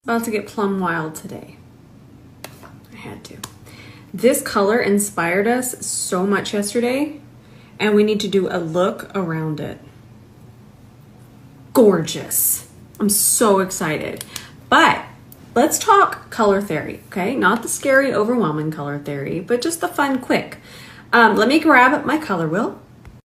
About to get plum wild today. I had to. This color inspired us so much yesterday, and we need to do a look around it. Gorgeous. I'm so excited. But let's talk color theory, okay? Not the scary, overwhelming color theory, but just the fun, quick. Let me grab my color wheel.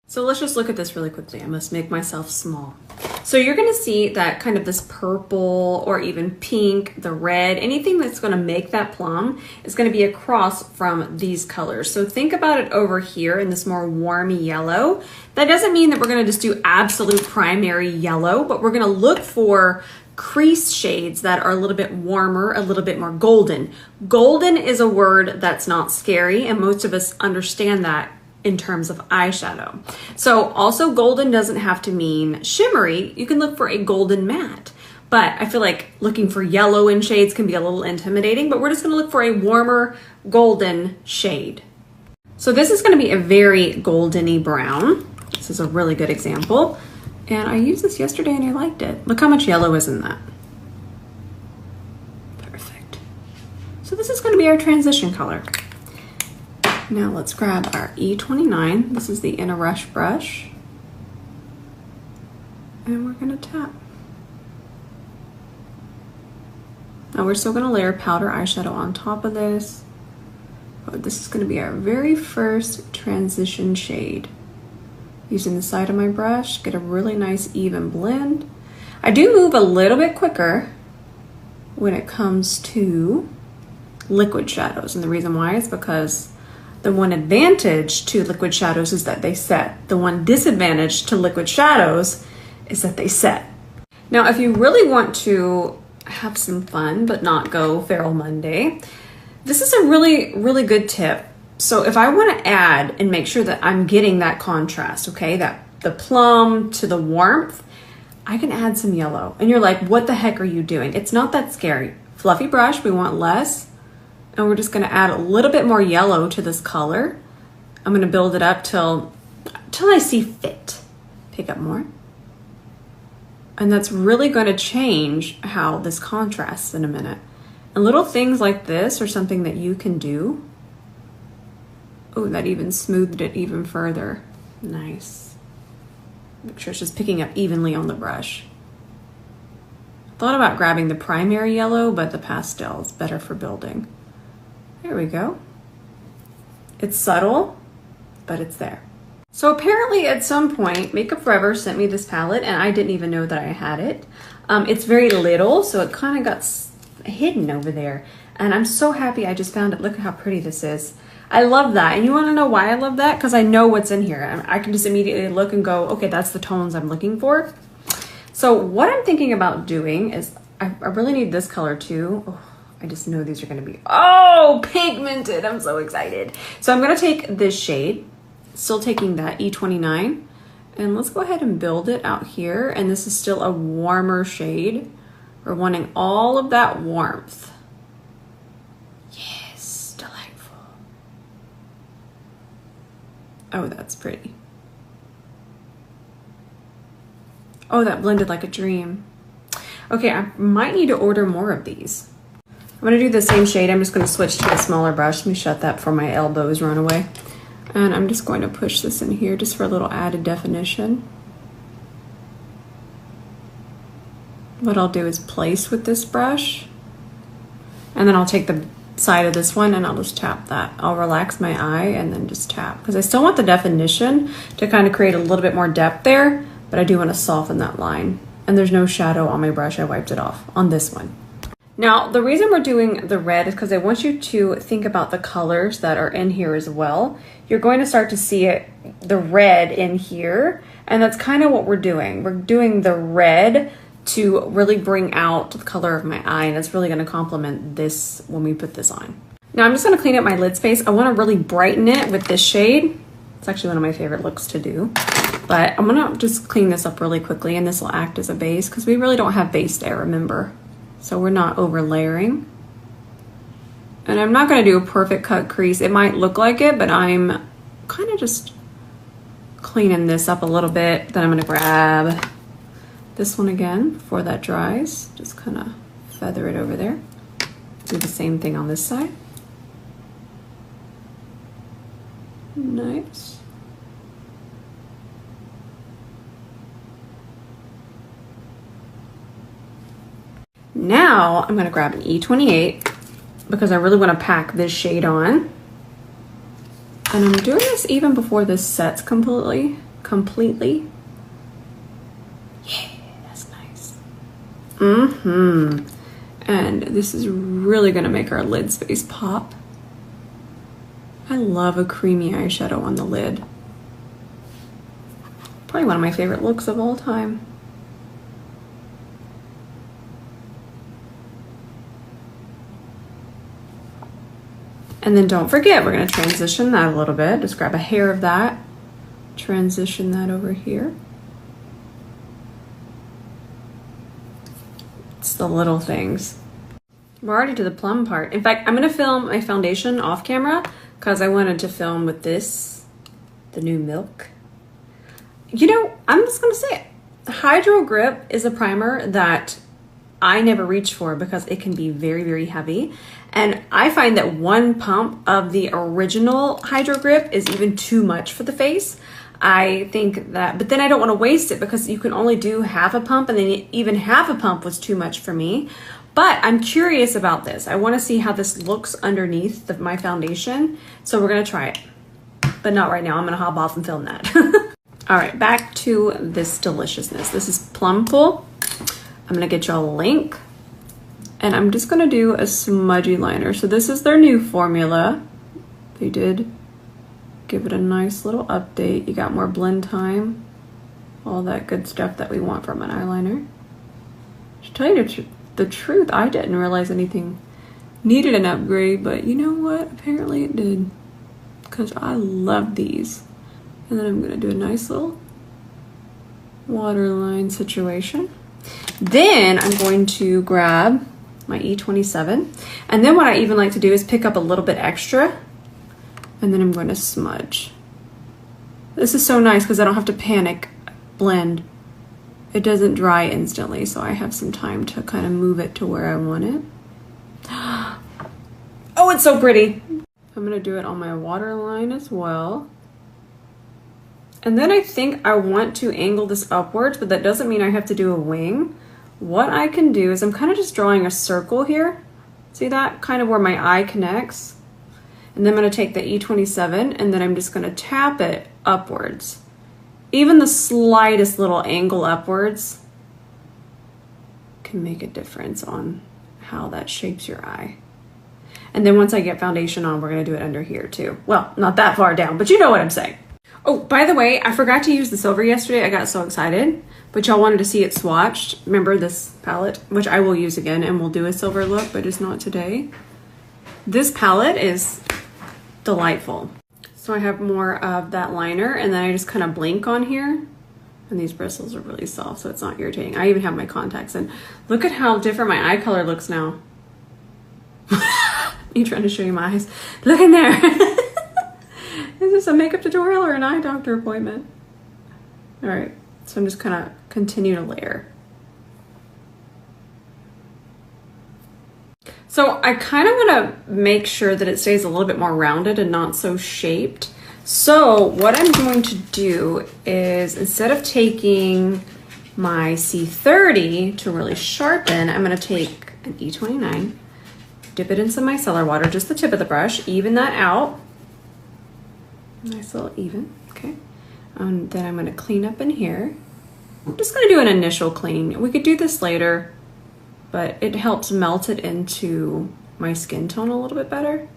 So let's just look at this really quickly. I must make myself small. So you're gonna see that kind of this purple or even pink, the red, anything that's gonna make that plum is gonna be across from these colors. So think about it over here in this more warm yellow. That doesn't mean that we're gonna just do absolute primary yellow, but we're gonna look for crease shades that are a little bit warmer, a little bit more golden. Golden is a word that's not scary, and most of us understand that in terms of eyeshadow. So also golden doesn't have to mean shimmery. You can look for a golden matte, but I feel like looking for yellow in shades can be a little intimidating, but we're just gonna look for a warmer golden shade. So this is gonna be a very goldeny brown. This is a really good example. And I used this yesterday and I liked it. Look how much yellow is in that. Perfect. So this is gonna be our transition color. Now let's grab our E29. This is the In a Rush brush. And we're gonna tap. Now we're still gonna layer powder eyeshadow on top of this. But this is gonna be our very first transition shade. Using the side of my brush, get a really nice even blend. I do move a little bit quicker when it comes to liquid shadows. And the reason why is because the one advantage to liquid shadows is that they set. The one disadvantage to liquid shadows is that they set. Now, if you really want to have some fun but not go Feral Monday, this is a really, really good tip. So if I want to add and make sure that I'm getting that contrast, okay, that the plum to the warmth, I can add some yellow. And you're like, what the heck are you doing? It's not that scary. Fluffy brush, we want less. And we're just gonna add a little bit more yellow to this color. I'm gonna build it up till I see fit. Pick up more. And that's really gonna change how this contrasts in a minute. And little things like this are something that you can do. Oh, that even smoothed it even further. Nice. Make sure it's just picking up evenly on the brush. Thought about grabbing the primary yellow, but the pastel is better for building. There we go. It's subtle, but it's there. So apparently at some point, Makeup Forever sent me this palette and I didn't even know that I had it. It's very little, so it kind of got hidden over there. And I'm so happy I just found it. Look at how pretty this is. I love that. And you wanna know why I love that? Because I know what's in here. I can just immediately look and go, okay, that's the tones I'm looking for. So what I'm thinking about doing is, I really need this color too. Oh, I just know these are gonna be, oh, pigmented. I'm so excited. So I'm gonna take this shade, still taking that E29, and let's go ahead and build it out here. And this is still a warmer shade. We're wanting all of that warmth. Yes, delightful. Oh, that's pretty. Oh, that blended like a dream. Okay, I might need to order more of these. I'm gonna do the same shade. I'm just gonna switch to a smaller brush. Let me shut that before my elbows run away. And I'm just going to push this in here just for a little added definition. What I'll do is place with this brush, and then I'll take the side of this one and I'll just tap that. I'll relax my eye and then just tap, because I still want the definition to kind of create a little bit more depth there, but I do want to soften that line. And there's no shadow on my brush. I wiped it off on this one. Now, the reason we're doing the red is because I want you to think about the colors that are in here as well. You're going to start to see it, the red in here, and that's kind of what we're doing. We're doing the red to really bring out the color of my eye, and it's really going to complement this when we put this on. Now I'm just going to clean up my lid space. I want to really brighten it with this shade. It's actually one of my favorite looks to do, but I'm going to just clean this up really quickly, and this will act as a base because we really don't have base there, remember? So we're not over layering. And I'm not going to do a perfect cut crease. It might look like it, but I'm kind of just cleaning this up a little bit. Then I'm going to grab this one again before that dries. Just kind of feather it over there. Do the same thing on this side. Nice. Now I'm going to grab an E28 because I really want to pack this shade on. And I'm doing this even before this sets completely. Yeah, that's nice. And this is really going to make our lid space pop. I love a creamy eyeshadow on the lid. Probably one of my favorite looks of all time. And then don't forget, we're going to transition that a little bit. Just grab a hair of that, transition that over here. It's the little things. We're already to the plum part. In fact, I'm going to film my foundation off camera because I wanted to film with this, the new Milk. You know, I'm just going to say it. Hydro Grip is a primer that I never reach for because it can be very, very heavy. And I find that one pump of the original Hydro Grip is even too much for the face. I think that, but then I don't want to waste it because you can only do half a pump, and then even half a pump was too much for me. But I'm curious about this. I want to see how this looks underneath my foundation. So we're going to try it, but not right now. I'm going to hop off and film that. All right, back to this deliciousness. This is Plumful. I'm gonna get y'all a link, and I'm just gonna do a smudgy liner. So this is their new formula. They did give it a nice little update. You got more blend time, all that good stuff that we want from an eyeliner. To tell you the truth, I didn't realize anything needed an upgrade, but you know what? Apparently it did, because I love these. And then I'm gonna do a nice little waterline situation. Then I'm going to grab my E27, and then what I even like to do is pick up a little bit extra, and then I'm going to smudge. This is so nice because I don't have to panic blend. It doesn't dry instantly, so I have some time to kind of move it to where I want it. Oh, it's so pretty. I'm going to do it on my waterline as well. And then I think I want to angle this upwards, but that doesn't mean I have to do a wing. What I can do is I'm kind of just drawing a circle here. See that? Kind of where my eye connects. And then I'm going to take the E27, and then I'm just going to tap it upwards. Even the slightest little angle upwards can make a difference on how that shapes your eye. And then once I get foundation on, we're going to do it under here too. Well, not that far down, but you know what I'm saying. Oh, by the way, I forgot to use the silver yesterday. I got so excited, but y'all wanted to see it swatched. Remember this palette, which I will use again, and we'll do a silver look, but it's not today. This palette is delightful. So I have more of that liner, and then I just kind of blink on here, and these bristles are really soft, so it's not irritating. I even have my contacts in. Look at how different my eye color looks now. You trying to show you my eyes? Look in there. Is this a makeup tutorial or an eye doctor appointment? All right, so I'm just kind of continue to layer. So I kind of want to make sure that it stays a little bit more rounded and not so shaped. So what I'm going to do is, instead of taking my C30 to really sharpen, I'm going to take an E29, dip it in some micellar water, just the tip of the brush, even that out. Nice little even, okay. Then I'm going to clean up in here. I'm just going to do an initial clean. We could do this later, but it helps melt it into my skin tone a little bit better.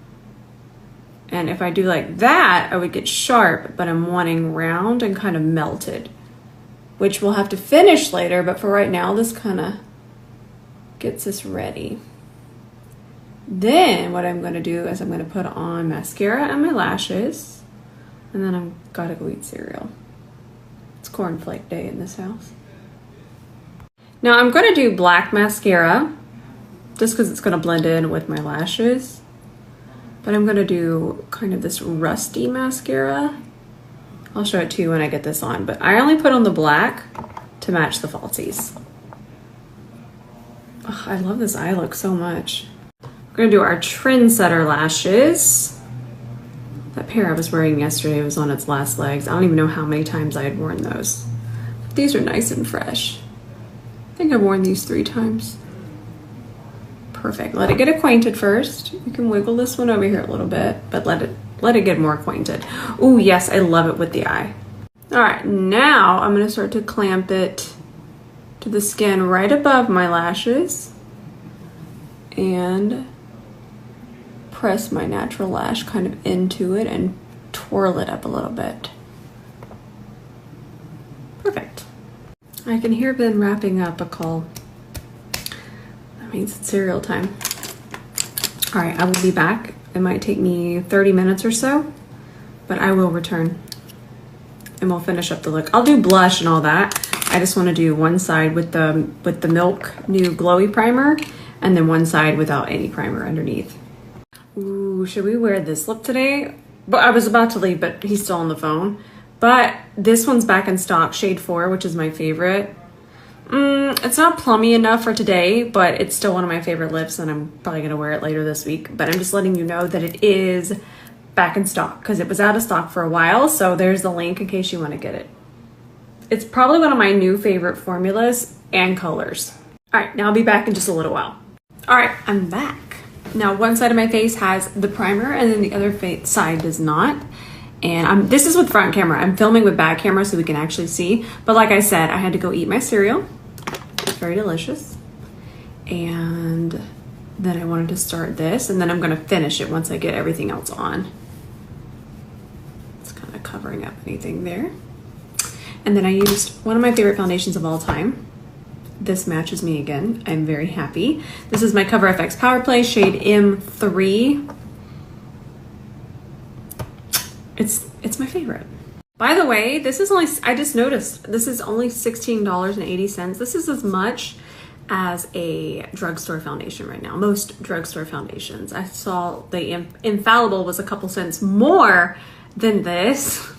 And if I do like that, I would get sharp, but I'm wanting round and kind of melted, which we'll have to finish later, but for right now, this kind of gets us ready. Then what I'm going to do is I'm going to put on mascara and my lashes. And then I've got to go eat cereal. It's cornflake day in this house. Now I'm going to do black mascara just because it's going to blend in with my lashes. But I'm going to do kind of this rusty mascara. I'll show it to you when I get this on. But I only put on the black to match the falsies. Oh, I love this eye look so much. We're gonna do our trendsetter lashes. That pair I was wearing yesterday was on its last legs. I don't even know how many times I had worn those. But these are nice and fresh. I think I've worn these 3 times. Perfect. Let it get acquainted first. You can wiggle this one over here a little bit, but let it get more acquainted. Oh yes, I love it with the eye. All right, now I'm gonna start to clamp it to the skin right above my lashes and press my natural lash kind of into it and twirl it up a little bit. Perfect. I can hear Ben wrapping up a call. That means it's cereal time. All right, I will be back. It might take me 30 minutes or so, but I will return and we'll finish up the look. I'll do blush and all that. I just want to do one side with the Milk new glowy primer and then one side without any primer underneath. Ooh, should we wear this lip today? But I was about to leave, but he's still on the phone. But this one's back in stock, shade 4, which is my favorite. It's not plummy enough for today, but it's still one of my favorite lips and I'm probably gonna wear it later this week. But I'm just letting you know that it is back in stock because it was out of stock for a while. So there's the link in case you want to get it. It's probably one of my new favorite formulas and colors. All right, now I'll be back in just a little while. All right, I'm back. Now one side of my face has the primer and then the other side does not. And this is with front camera. I'm filming with back camera so we can actually see. But like I said, I had to go eat my cereal. It's very delicious. And then I wanted to start this and then I'm gonna finish it once I get everything else on. It's kind of covering up anything there. And then I used one of my favorite foundations of all time. This matches me again. I'm very happy. This is my Cover FX Power Play shade M3. It's my favorite. By the way, this is only, I just noticed, this is only $16.80. This is as much as a drugstore foundation right now. Most drugstore foundations. I saw the Infallible was a couple cents more than this.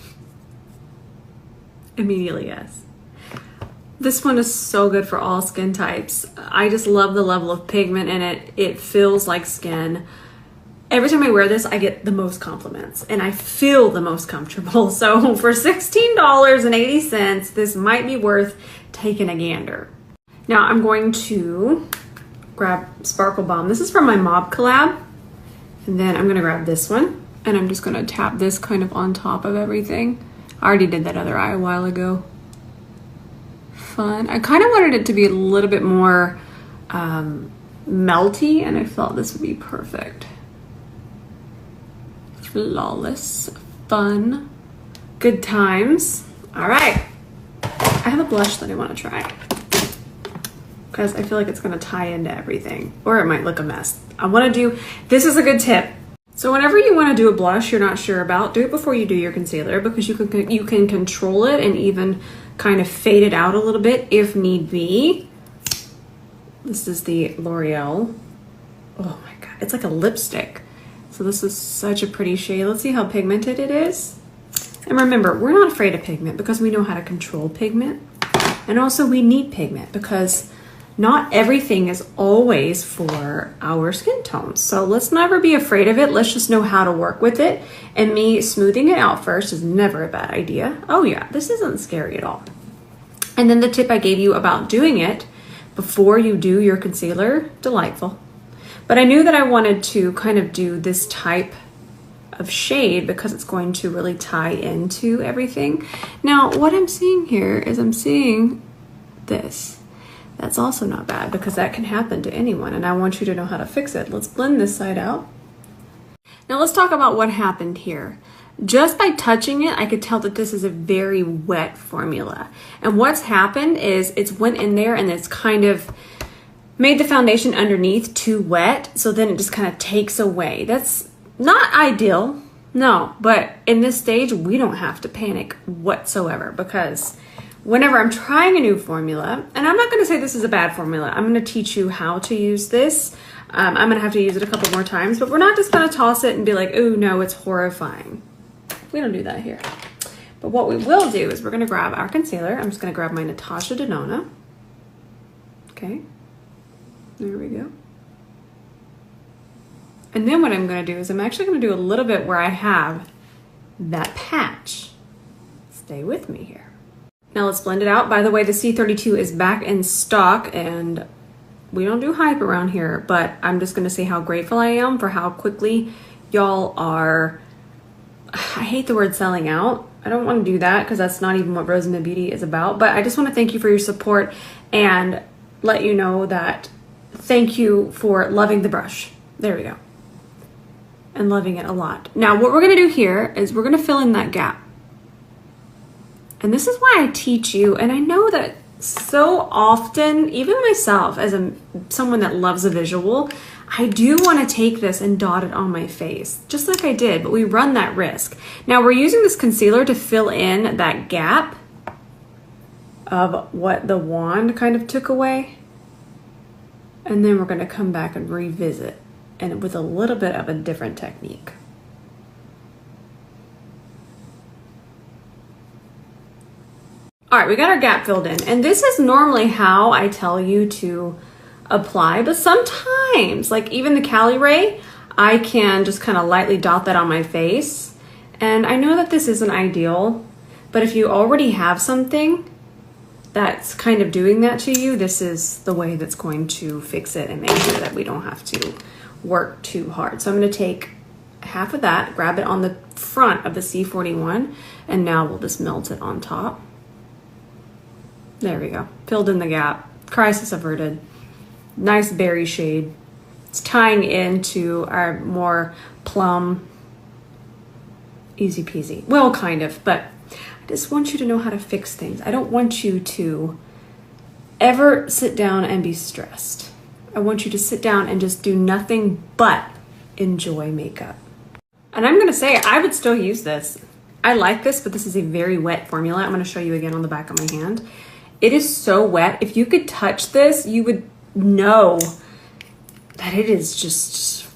Immediately, yes. This one is so good for all skin types. I just love the level of pigment in it. It feels like skin. Every time I wear this, I get the most compliments and I feel the most comfortable. So for $16.80, this might be worth taking a gander. Now I'm going to grab Sparkle Balm. This is from my Mob collab. And then I'm gonna grab this one and I'm just gonna tap this kind of on top of everything. I already did that other eye a while ago. Fun. I kind of wanted it to be a little bit more melty and I felt this would be perfect. Flawless, fun, good times. All right, I have a blush that I want to try because I feel like it's going to tie into everything or it might look a mess. I want to do, this is a good tip. So whenever you want to do a blush you're not sure about, do it before you do your concealer because you can control it and even kind of fade it out a little bit if need be. This is the L'Oreal. Oh my God, it's like a lipstick. So this is such a pretty shade. Let's see how pigmented it is. And remember, we're not afraid of pigment because we know how to control pigment. And also we need pigment because not everything is always for our skin tones. So let's never be afraid of it. Let's just know how to work with it. And me smoothing it out first is never a bad idea. Oh yeah, this isn't scary at all. And then the tip I gave you about doing it before you do your concealer, delightful. But I knew that I wanted to kind of do this type of shade because it's going to really tie into everything. Now, what I'm seeing here is I'm seeing this. That's also not bad because that can happen to anyone and I want you to know how to fix it. Let's blend this side out. Now let's talk about what happened here. Just by touching it, I could tell that this is a very wet formula. And what's happened is it's went in there and it's kind of made the foundation underneath too wet, so then it just kind of takes away. That's not ideal, no, but in this stage, we don't have to panic whatsoever because whenever I'm trying a new formula, and I'm not gonna say this is a bad formula, I'm gonna teach you how to use this. I'm gonna have to use it a couple more times, but we're not just gonna toss it and be like, oh no, it's horrifying. We don't do that here. But what we will do is we're gonna grab our concealer. I'm just gonna grab my Natasha Denona, okay? There we go. And then what I'm going to do is I'm actually going to do a little bit where I have that patch. Stay with me here. Now let's blend it out. By the way, the C32 is back in stock, and we don't do hype around here, but I'm just going to say how grateful I am for how quickly y'all are, I hate the word selling out. I don't want to do that because that's not even what Rosamond Beauty is about, but I just want to thank you for your support and let you know that thank you for loving the brush. There we go. And loving it a lot. Now what we're going to do here is we're going to fill in that gap. And this is why I teach you, and I know that so often, even myself as someone that loves a visual, I do want to take this and dot it on my face, just like I did, but we run that risk. Now we're using this concealer to fill in that gap of what the wand kind of took away. And then we're going to come back and revisit, and with a little bit of a different technique. All right, we got our gap filled in, and this is normally how I tell you to apply, but sometimes, like even the Cali Ray, I can just kind of lightly dot that on my face. And I know that this isn't ideal, but if you already have something that's kind of doing that to you, this is the way that's going to fix it and make sure that we don't have to work too hard. So I'm going to take half of that, grab it on the front of the C41, and now we'll just melt it on top. There we go. Filled in the gap. Crisis averted. Nice berry shade. It's tying into our more plum. Easy peasy. Well, kind of, but I just want you to know how to fix things. I don't want you to ever sit down and be stressed. I want you to sit down and just do nothing but enjoy makeup. And I'm going to say I would still use this. I like this, but this is a very wet formula. I'm going to show you again on the back of my hand. It is so wet. If you could touch this, you would know that it is just,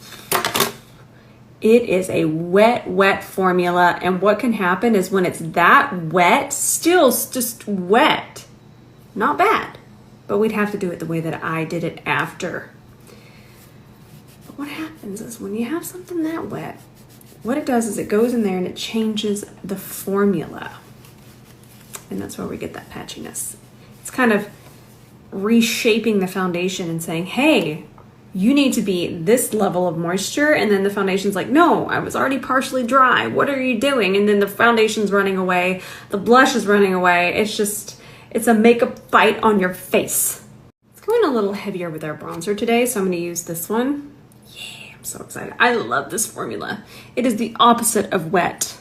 it is a wet, wet formula. And what can happen is when it's that wet, still just wet, not bad, but we'd have to do it the way that I did it after. But what happens is when you have something that wet, what it does is it goes in there and it changes the formula. And that's where we get that patchiness. It's kind of reshaping the foundation and saying, hey, you need to be this level of moisture. And then the foundation's like, no, I was already partially dry. What are you doing? And then the foundation's running away. The blush is running away. It's just, it's a makeup fight on your face. It's going a little heavier with our bronzer today, so I'm going to use this one. Yeah, I'm so excited. I love this formula. It is the opposite of wet.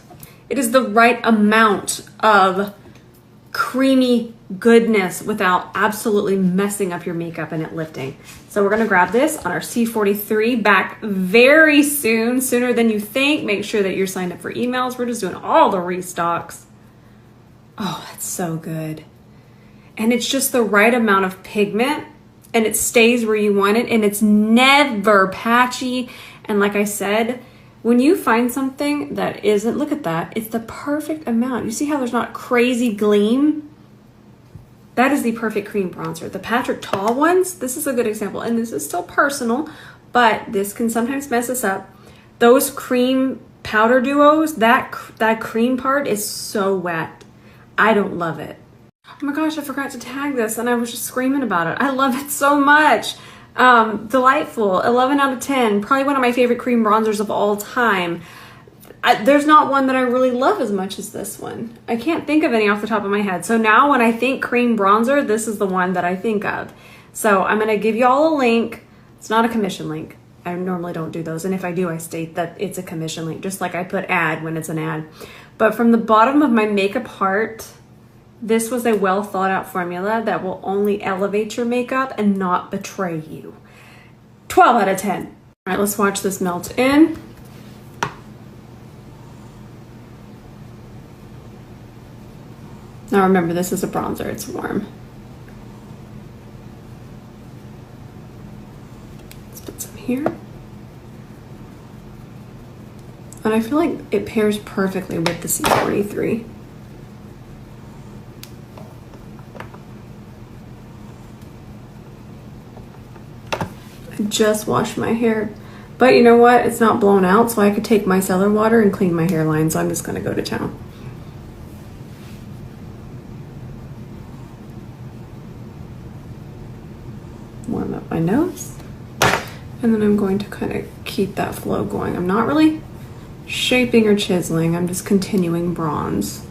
It is the right amount of creamy goodness without absolutely messing up your makeup and it lifting. So we're going to grab this on our C43 back very soon, sooner than you think. Make sure that you're signed up for emails. We're just doing all the restocks. Oh, that's so good. And it's just the right amount of pigment and it stays where you want it and it's never patchy. And like I said, when you find something that isn't, look at that, it's the perfect amount. You see how there's not crazy gleam? That is the perfect cream bronzer. The Patrick Ta ones, this is a good example, and this is still personal, but this can sometimes mess us up. Those cream powder duos, that cream part is so wet. I don't love it. Oh my gosh, I forgot to tag this and I was just screaming about it. I love it so much. Delightful, 11 out of 10, probably one of my favorite cream bronzers of all time. There's not one that I really love as much as this one. I can't think of any off the top of my head. So now when I think cream bronzer, this is the one that I think of. So I'm gonna give you all a link. It's not a commission link. I normally don't do those. And if I do, I state that it's a commission link, just like I put ad when it's an ad. But from the bottom of my makeup heart, this was a well thought out formula that will only elevate your makeup and not betray you. 12 out of 10. All right, let's watch this melt in. Now remember, this is a bronzer, it's warm. Let's put some here. And I feel like it pairs perfectly with the C43. just washed my hair. But you know what? It's not blown out, so I could take micellar water and clean my hairline, so I'm just gonna go to town. Warm up my nose. And then I'm going to kind of keep that flow going. I'm not really shaping or chiseling, I'm just continuing bronze.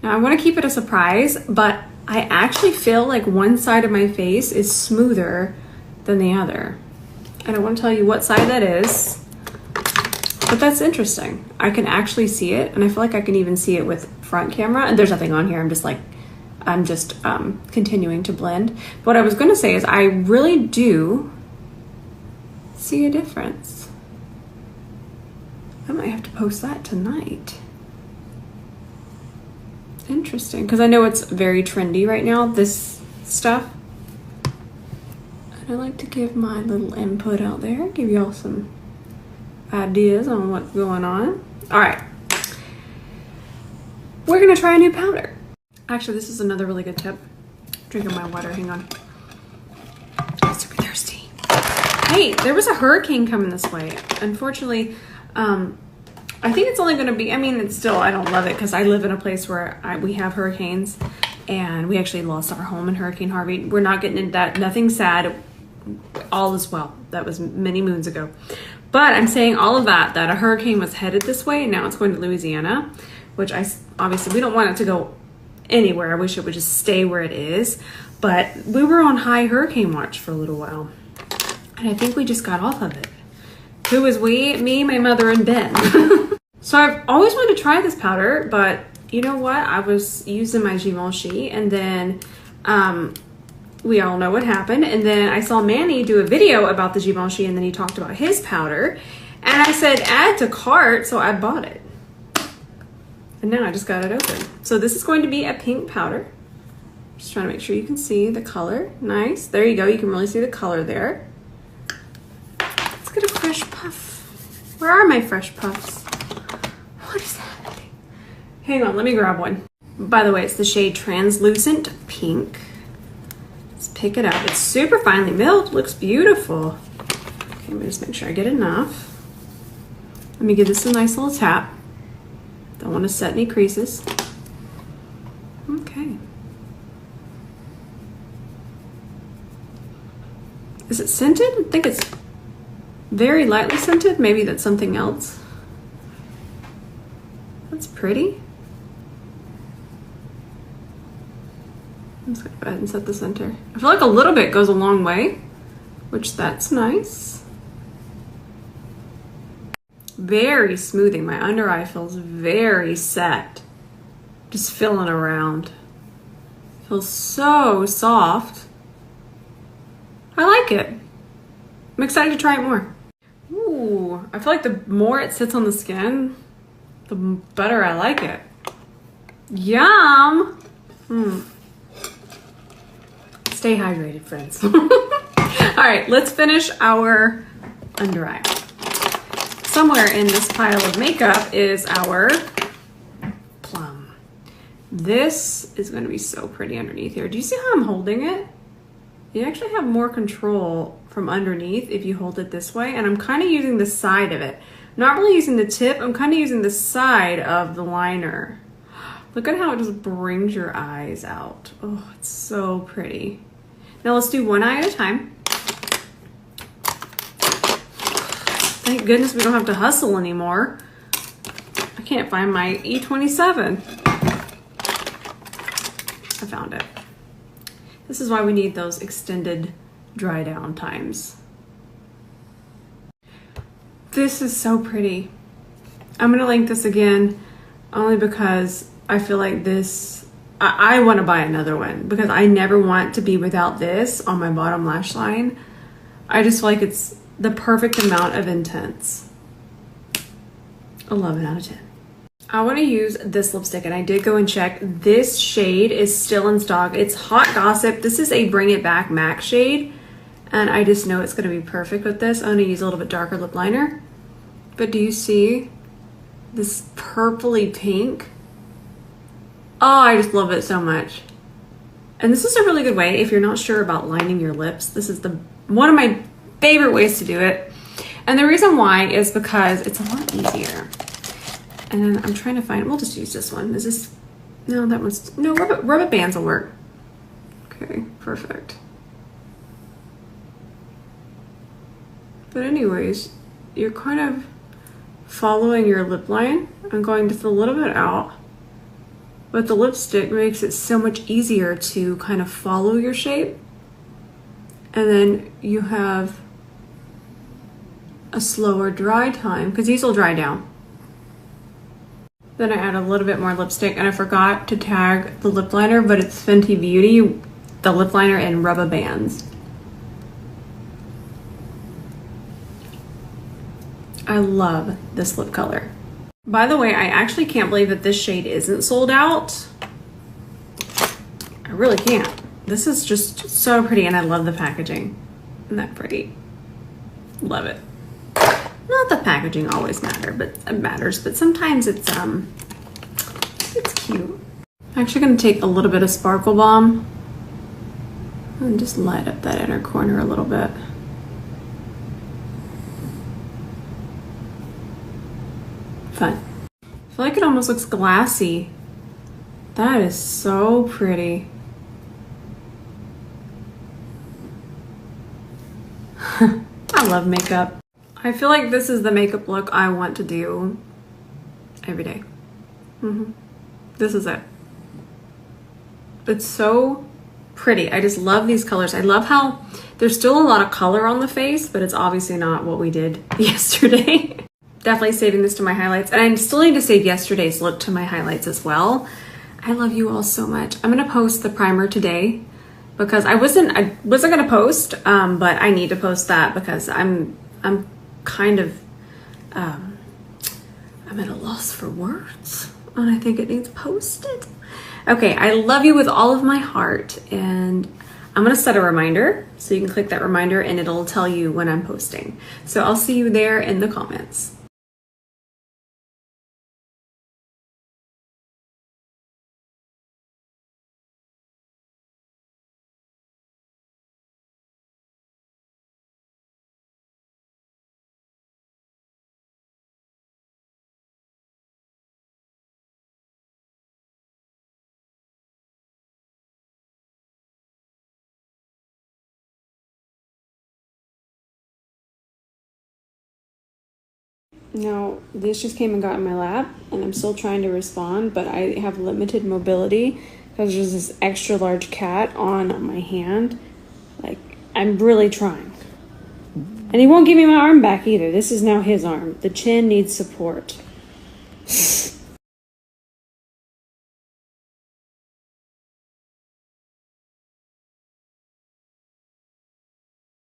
Now I want to keep it a surprise, but I actually feel like one side of my face is smoother than the other. I don't want to tell you what side that is, but that's interesting. I can actually see it, and I feel like I can even see it with front camera. And there's nothing on here, I'm just continuing to blend. But what I was going to say is I really do see a difference. I might have to post that tonight. Interesting, because I know it's very trendy right now, this stuff. And I like to give my little input out there, give y'all some ideas on what's going on. All right, we're gonna try a new powder. Actually, this is another really good tip. Drinking my water, hang on. I'm super thirsty. Hey, there was a hurricane coming this way. Unfortunately, I think it's only going to be, I mean, it's still, I don't love it because I live in a place where we have hurricanes, and we actually lost our home in Hurricane Harvey. We're not getting into that, nothing sad, all is well. That was many moons ago. But I'm saying all of that a hurricane was headed this way, and now it's going to Louisiana, which obviously we don't want it to go anywhere. I wish it would just stay where it is. But we were on high hurricane watch for a little while, and I think we just got off of it. Who was we? Me, my mother, and Ben. So I've always wanted to try this powder, but you know what? I was using my 𝗕𝗿𝘂𝗁, and then we all know what happened. And then I saw Manny do a video about the 𝗕𝗿𝘂𝗁, and then he talked about his powder. And I said, add to cart, so I bought it. And now I just got it open. So this is going to be a pink powder. Just trying to make sure you can see the color. Nice. There you go. You can really see the color there. Let's get a fresh puff. Where are my fresh puffs? What is happening? Hang on, let me grab one. By the way, it's the shade Translucent Pink. Let's pick it up. It's super finely milled. Looks beautiful. Okay, let me just make sure I get enough. Let me give this a nice little tap. Don't want to set any creases. Okay. Is it scented? I think it's very lightly scented. Maybe that's something else. That's pretty. I'm just gonna go ahead and set the center. I feel like a little bit goes a long way, which that's nice. Very smoothing. My under eye feels very set. Just filling around. Feels so soft. I like it. I'm excited to try it more. Ooh, I feel like the more it sits on the skin, the better I like it. Yum! Stay hydrated, friends. All right, let's finish our under eye. Somewhere in this pile of makeup is our plum. This is going to be so pretty underneath here. Do you see how I'm holding it? You actually have more control from underneath if you hold it this way, and I'm kind of using the side of it. Not really using the tip, I'm kind of using the side of the liner. Look at how it just brings your eyes out. Oh, it's so pretty. Now let's do one eye at a time. Thank goodness we don't have to hustle anymore. I can't find my E27. I found it. This is why we need those extended dry down times. This is so pretty. I'm gonna link this again only because I feel like this, I want to buy another one because I never want to be without this on my bottom lash line. I just feel like it's the perfect amount of intense. 11 out of 10. I want to use this lipstick, and I did go and check. This shade is still in stock. It's Hot Gossip. This is a Bring It Back MAC shade, and I just know it's going to be perfect with this. I'm going to use a little bit darker lip liner. But do you see this purpley pink? Oh, I just love it so much. And this is a really good way if you're not sure about lining your lips. This is one of my favorite ways to do it. And the reason why is because it's a lot easier. And then I'm trying to find, we'll just use this one. Is this, no, that one's, no, rubber bands will work. Okay, perfect. But anyways, you're kind of following your lip line. I'm going just a little bit out. But the lipstick makes it so much easier to kind of follow your shape. And then you have a slower dry time because these will dry down. Then I add a little bit more lipstick, and I forgot to tag the lip liner, but it's Fenty Beauty, the lip liner in Rubba Bandz. I love this lip color. By the way, I actually can't believe that this shade isn't sold out. I really can't. This is just so pretty, and I love the packaging. Isn't that pretty? Love it. Not that packaging always matters, but sometimes it's cute. I'm actually gonna take a little bit of Sparkle Balm and just light up that inner corner a little bit. Fun. I feel like it almost looks glassy. That is so pretty. I love makeup. I feel like this is the makeup look I want to do every day. This is it. It's so pretty. I just love these colors. I love how there's still a lot of color on the face, but it's obviously not what we did yesterday. Definitely saving this to my highlights, and I still need to save yesterday's look to my highlights as well. I love you all so much. I'm gonna post the primer today because I wasn't gonna post, but I need to post that because I'm kind of I'm at a loss for words, and I think it needs posted. Okay, I love you with all of my heart, and I'm gonna set a reminder so you can click that reminder and it'll tell you when I'm posting. So I'll see you there in the comments. Now, this just came and got in my lap, and I'm still trying to respond, but I have limited mobility because there's this extra large cat on my hand. Like, I'm really trying. And he won't give me my arm back either. This is now his arm. The chin needs support.